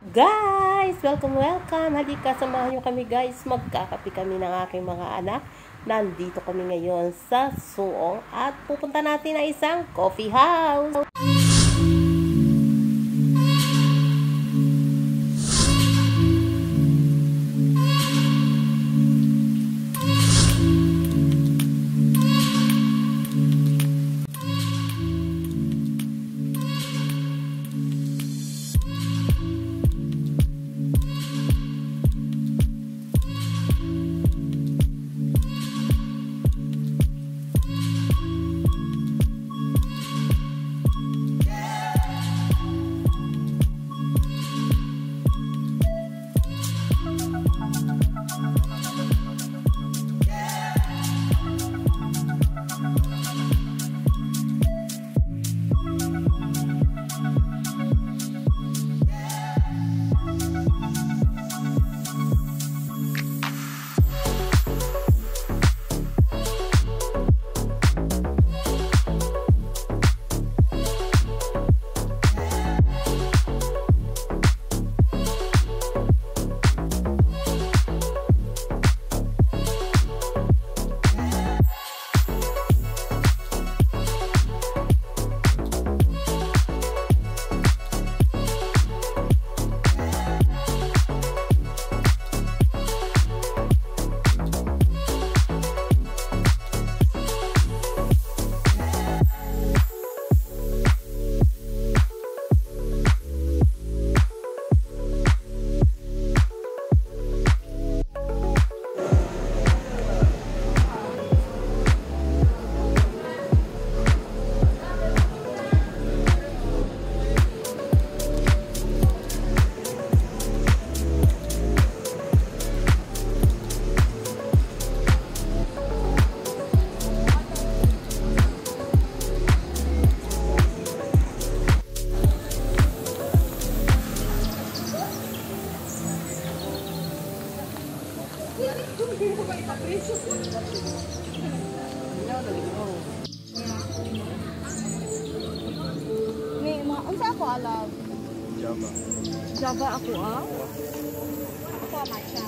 Guys, welcome. Halika, samahan nyo kami guys. Magkakape kami ng aking mga anak. Nandito kami ngayon sa Suong at pupunta natin na isang coffee house. Unsa ako alam? Java. Java ako ah. Ako matcha.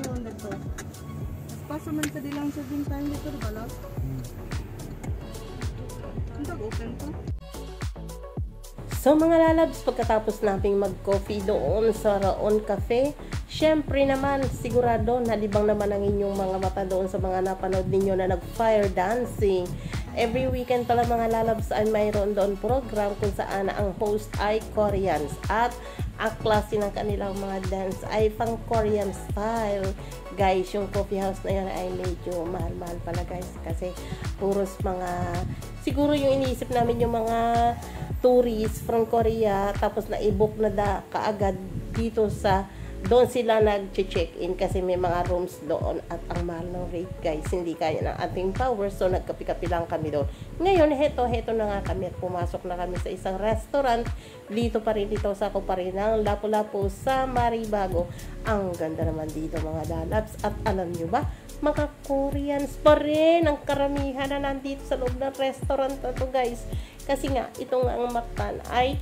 around dito. Espaso man sa dilang serving time dito, balot. Ang open to. So mga lalabs, pagkatapos nating mag-coffee doon sa Raon Cafe, syempre naman, sigurado, nalibang naman ang inyong mga mata doon sa mga napanood ninyo na nag-fire dancing. Every weekend pala mga lalabs ay mayroon doon program kung saan ang host ay Koreans at ang klase ng kanilang mga dance ay pang Korean style. Guys, yung coffee house na yun ay medyo mahal-mahal pala guys kasi puros mga, siguro yung iniisip namin yung mga tourists from Korea tapos na-i-book na kaagad dito sa doon sila nag-check-in kasi may mga rooms doon at ang mahal ng rate guys, hindi kaya ng ating power, so nagkapi-kapi lang kami doon. Ngayon, heto na nga kami at pumasok na kami sa isang restaurant dito pa rin, dito sa ako pa rin ng Lapu-Lapu sa Maribago. Ang ganda naman dito mga lalabs at alam nyo ba, mga Koreans pa rin ang karamihan na nandito sa loob ng restaurant na to guys, kasi nga itong ang Mactan ay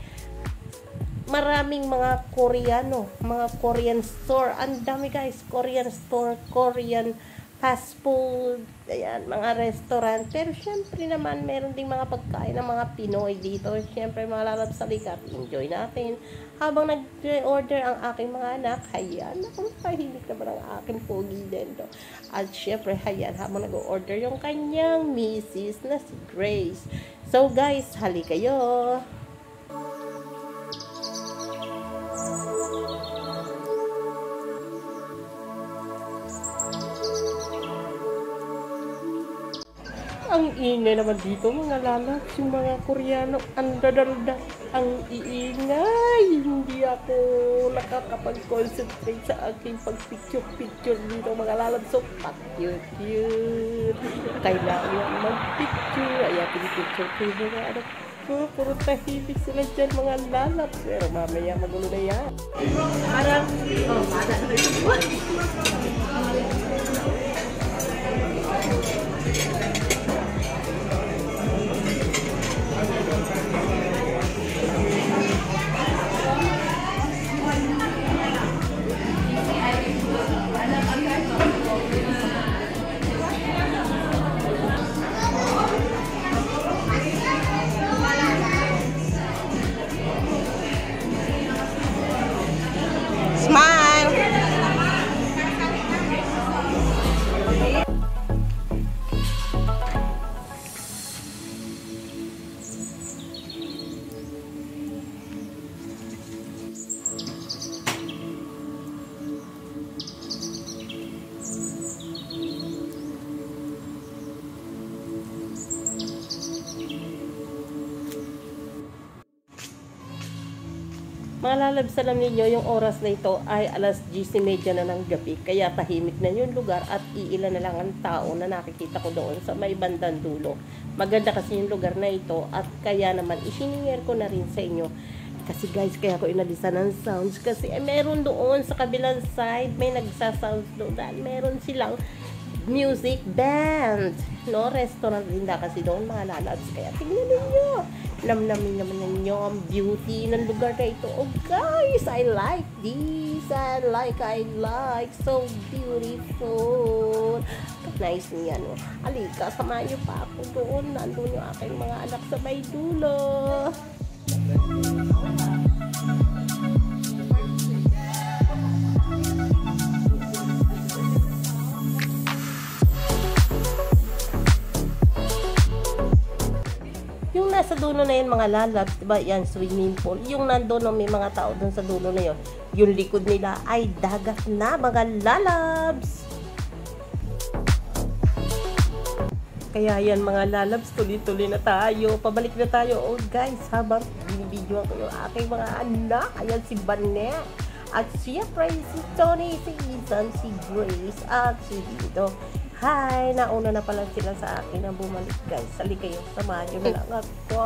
maraming mga Koreano, mga Korean store. Ang dami guys, Korean store, Korean fast food, ayan, mga restaurant. Pero syempre naman, meron ding mga pagkain ng mga Pinoy dito. Syempre mga lalabs sa likat, enjoy natin. Habang nag-order ang aking mga anak, hayan, ako tahimik naman ang aking pogi din. No? At syempre, hayan, habang nag-order yung kanyang misis na si Grace. So guys, hali kayo! Ang ingay naman dito mga lalabs, yung mga Koreano, ang dadalda, ang iingay. Hindi ako nakakapag-concentrate sa aking pag-picture-picture dito mga lalabs. So, pa-cute-cute. Kailangan mag-picture. Ayan, pinipicture ko yung mga anak ko. Puro tahimik sila dyan mga lalabs. Pero mamaya magulo na yan. Parang, mga lalabs, alam ninyo, yung oras na ito ay alas 10:30 na ng gabi. Kaya tahimik na yung lugar at iilan na lang ang tao na nakikita ko doon sa may bandang dulo. Maganda kasi yung lugar na ito at kaya naman isiningер ko na rin sa inyo. Kasi guys, kaya ko inalisan ng sounds kasi meron doon sa kabilang side, may nagsasounds doon dahil meron silang music band. No, restaurant din na kasi doon mga lalabs. Kaya tingnan ninyo. Namnamin naman ninyo ang beauty ng lugar na ito. Oh guys, I like this. I like. So beautiful. Nice niya, no? Alika, samahan niyo pa ako doon. Nandun yung aking mga anak sa may dulo. Yung nasa dulo na yun mga lalabs, diba? Yan, swimming pool. Yung nandun, no, may mga tao dun sa dulo na yun. Yung likod nila ay dagat na mga lalabs. Kaya yan mga lalabs, tuloy-tuloy na tayo. Pabalik na tayo. Oh guys, habang binibidyoan ko yung aking mga anak. Ayan si Banet. At siyempre si Tony, si Ethan, si Grace, at si Lido. Hi! Nauna na pala sila sa akin na bumalik guys. Sali kayo, samahan nyo na lang ako.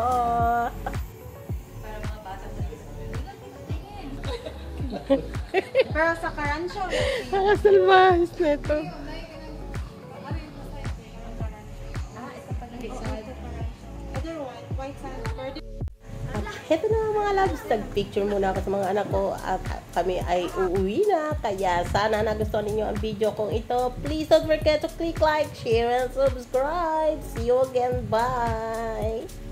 Para mga bata mo pero sa Karansyo. Nakasalbahis na ito. heto na mga loves, nag-picture muna ako sa mga anak ko at kami ay uuwi na. Kaya sana nagustuhan ninyo ang video kong ito. Please don't forget to click like, share, and subscribe. See you again. Bye!